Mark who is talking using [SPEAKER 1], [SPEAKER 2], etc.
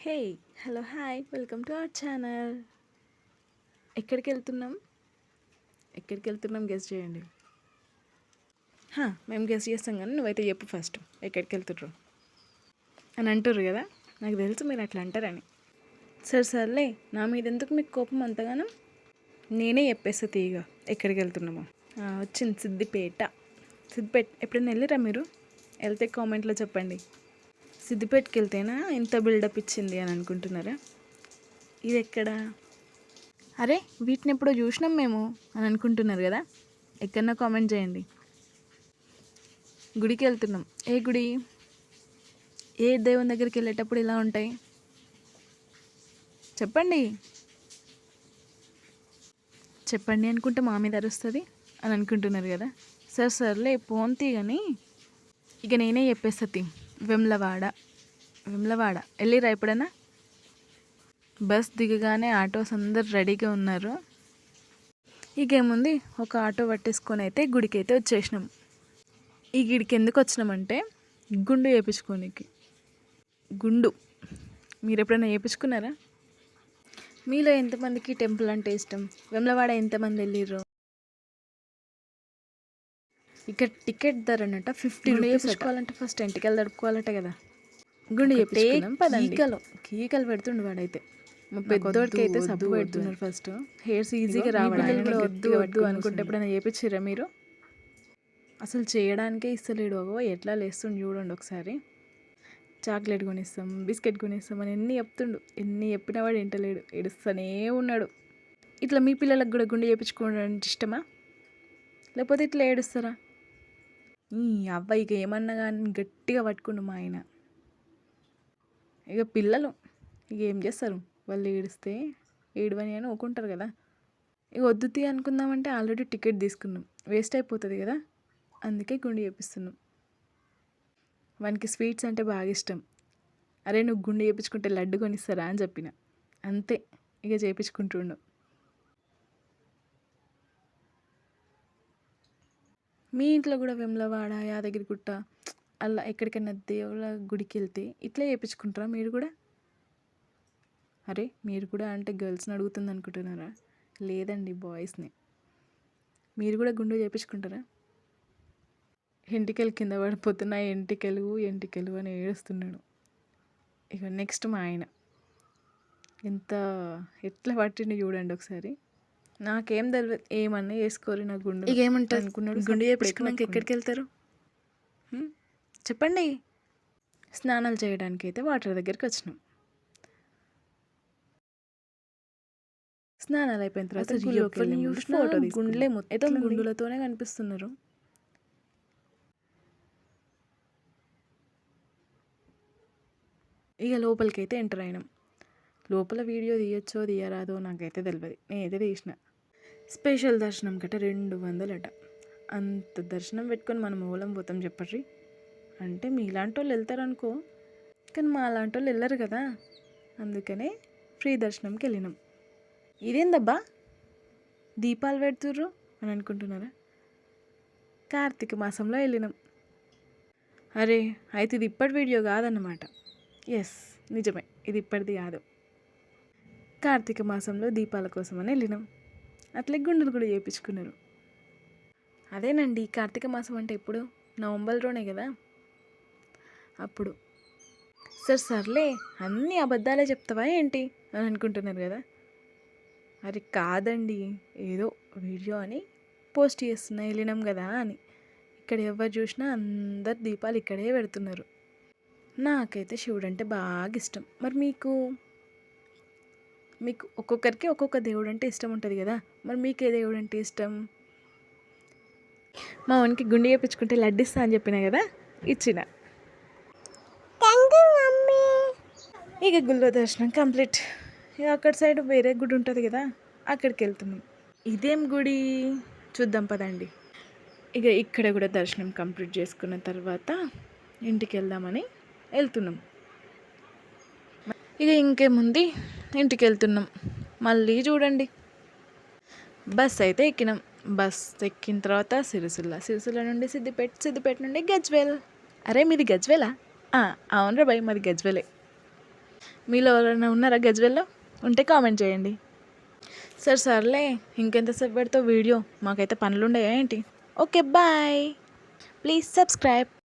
[SPEAKER 1] Hey hello hi welcome to our channel. ఎక్కడికి వెళ్తున్నాం guess చేయండి. మేము గెస్ చేస్తాం కానీ నువ్వైతే చెప్పు ఫస్ట్ ఎక్కడికి వెళ్తుర్రు అని అంటుర్రు కదా. నాకు తెలుసు మీరు అట్లా అంటారని. సర్లే నా మీద ఎందుకు మీకు కోపం అంతగానో, నేనే చెప్పేస్తా తీయగా ఎక్కడికి వెళ్తున్నామో. వచ్చింది సిద్దిపేట. ఎప్పుడైనా వెళ్ళిరా మీరు? వెళ్తే కామెంట్లో చెప్పండి. సిద్దిపేటకి వెళ్తేనా ఇంత బిల్డప్ ఇచ్చింది అని అనుకుంటున్నారా? ఇది ఎక్కడా? అరే వీటిని ఎప్పుడో చూసినాం మేము అని అనుకుంటున్నారు కదా. ఎక్కడన్నా కామెంట్ చేయండి. గుడికి వెళ్తున్నాం. ఏ గుడి? ఏ దేవుని దగ్గరికి వెళ్ళేటప్పుడు ఇలా ఉంటాయి చెప్పండి అనుకుంటే మా మీద అరుస్తుంది అని అనుకుంటున్నారు కదా. సర్లే పోంతి కానీ ఇక నేనే చెప్పేస్తా. వెమ్లవాడ వెళ్ళిరా ఎప్పుడైనా? బస్ దిగగానే ఆటోస్ అందరు రెడీగా ఉన్నారు. ఇకేముంది, ఒక ఆటో పట్టేసుకొని అయితే గుడికి అయితే వచ్చేసినాం. ఈ గుడికి ఎందుకు వచ్చినామంటే గుండు వేయించుకోనికి. గుండు మీరు ఎప్పుడైనా వేయించుకున్నారా? మీలో ఎంతమందికి టెంపుల్ అంటే ఇష్టం? వెమ్లవాడ ఎంతమంది వెళ్ళిర్రు? ఇక్కడ టికెట్ ధర అన్నట్ట 50 రూపీస్. వేయించుకోవాలంటే ఫస్ట్ ఎంటికలు తడుపుకోవాలట కదా. గుండు చెప్పేసుకున్నాం. కీకలు పెడుతుండు వాడైతే. మా పెద్దోడికి అయితే సబ్బు పెడుతున్నారు ఫస్ట్. హెయిర్స్ ఈజీగా రావాలి. వద్దు అనుకుంటే ఎప్పుడైనా చేయించిర్రా మీరు? అసలు చేయడానికే ఇస్తలేడు. ఎట్లా లేస్తుండు చూడండి ఒకసారి. చాక్లెట్ కొనిస్తాం, బిస్కెట్ కొనిస్తాం అని ఎన్ని చెప్పినా వాడు వింటలేడు, ఏడుస్తూనే ఉన్నాడు. ఇట్లా మీ పిల్లలకు కూడా గుండె చేయించుకోవడం ఇష్టమా, లేకపోతే ఇట్లా ఏడుస్తారా? ఇక ఏమన్నా కానీ గట్టిగా పట్టుకుండు మా ఆయన. ఇక పిల్లలు ఏం చేస్తారు, వాళ్ళు ఏడిస్తే ఏడవని అని ఊకుంటారు కదా. ఇక వద్దుతి అనుకుందామంటే ఆల్రెడీ టికెట్ తీసుకున్నాం, వేస్ట్ అయిపోతుంది కదా. అందుకే గుండు చేపిస్తున్నాం. వానికి స్వీట్స్ అంటే బాగా ఇష్టం. అరే నువ్వు గుండు చేయించుకుంటే లడ్డు కొనిస్తారా అని చెప్పిన. అంతే, ఇక చేయించుకుంటుండు. మీ ఇంట్లో కూడా వెమ్లవాడ, యాదగిరిగుట్ట అలా ఎక్కడికైనా దేవుళ్ళ గుడికి వెళ్తే ఇట్లా చేయించుకుంటారా మీరు కూడా? అరే మీరు కూడా అంటే గర్ల్స్ని అడుగుతుంది అనుకుంటున్నారా? లేదండి, బాయ్స్ని. మీరు కూడా గుండు చేయించుకుంటారా? ఎంటికలు కింద పడిపోతున్నాయి, ఎంటికలు అని ఏడుస్తున్నాడు. ఇక నెక్స్ట్ మా ఆయన ఎట్లా పట్టిండి చూడండి ఒకసారి. నాకేం తెలియదు, ఏమన్నా వేసుకోరు నా గుండు. ఇక ఏమంటారు అనుకున్నాడు. గుండు చేయించుకున్నాక ఎక్కడికి వెళ్తారు చెప్పండి? స్నానాలు చేయడానికి అయితే వాటర్ దగ్గరికి వచ్చినాం. స్నానాలు అయిపోయిన తర్వాత ఫోటో గుండెలే మొత్తం గుండులతోనే కనిపిస్తున్నారు. ఇక లోపలికి అయితే ఎంటర్ అయినాం. లోపల వీడియో తీయచ్చో తీయరాదో నాకైతే తెలియదు, నేనైతే తీసిన. స్పెషల్ దర్శనం కట్ట 200 అంత దర్శనం పెట్టుకొని మనం మూలం పోతాం చెప్పర్రి. అంటే మీలాంటి వాళ్ళు వెళ్తారనుకో, కానీ మా లాంటి వాళ్ళు వెళ్ళరు కదా. అందుకనే ఫ్రీ దర్శనంకి వెళ్ళినాం. ఇదేందబ్బా దీపాలు పెడుతుర్రు అని అనుకుంటున్నారా? కార్తీక మాసంలో వెళ్ళినాం. అరే అయితే ఇది ఇప్పటి వీడియో కాదన్నమాట. ఎస్ నిజమే, ఇది ఇప్పటిది కాదు. కార్తీక మాసంలో దీపాల కోసమని వెళ్ళినాం. అట్లే గుండెలు కూడా చేయించుకున్నారు. అదేనండి, కార్తీక మాసం అంటే ఎప్పుడు? నవంబర్లోనే కదా. అప్పుడు సర్లే అన్నీ అబద్ధాలే చెప్తావా ఏంటి అని అనుకుంటున్నారు కదా. అరే కాదండి, ఏదో వీడియో అని పోస్ట్ చేస్తున్నా, వెళ్ళినాం కదా అని. ఇక్కడ ఎవరు చూసినా అందరు దీపాలు ఇక్కడే పెడుతున్నారు. నాకైతే శివుడు అంటే బాగా ఇష్టం. మరి మీకు ఒక్కొక్కరికి ఒక్కొక్క దేవుడు అంటే ఇష్టం ఉంటుంది కదా. మరి మీకే దేవుడు అంటే ఇష్టం? మా వానికి గుండె చేయించుకుంటే లడ్డిస్తా అని చెప్పిన కదా, ఇచ్చిన. ఇక గుళ్ళో దర్శనం కంప్లీట్. ఇక అక్కడ సైడ్ వేరే గుడి ఉంటుంది కదా, అక్కడికి వెళ్తున్నాం. ఇదేం గుడి చూద్దాం పదండి. ఇక ఇక్కడ కూడా దర్శనం కంప్లీట్ చేసుకున్న తర్వాత ఇంటికి వెళ్దామని వెళ్తున్నాం. ఇక ఇంకేముంది, ఇంటికి వెళ్తున్నాం. మళ్ళీ చూడండి, బస్ అయితే ఎక్కినాం. బస్ ఎక్కిన తర్వాత సిరిసిల్ల నుండి సిద్దిపేట నుండి గజ్వేల్. అరే మీది గజ్వేలా? అవునరా భయ్, మాది గజ్వేలే. మీలో ఎవరైనా ఉన్నారా గజ్వెల్లో? ఉంటే కామెంట్ చేయండి. సర్లే ఇంకెంతసేపు పెడతావు వీడియో? మాకైతే పనులుండయా ఏంటి? Okay bye. Please subscribe.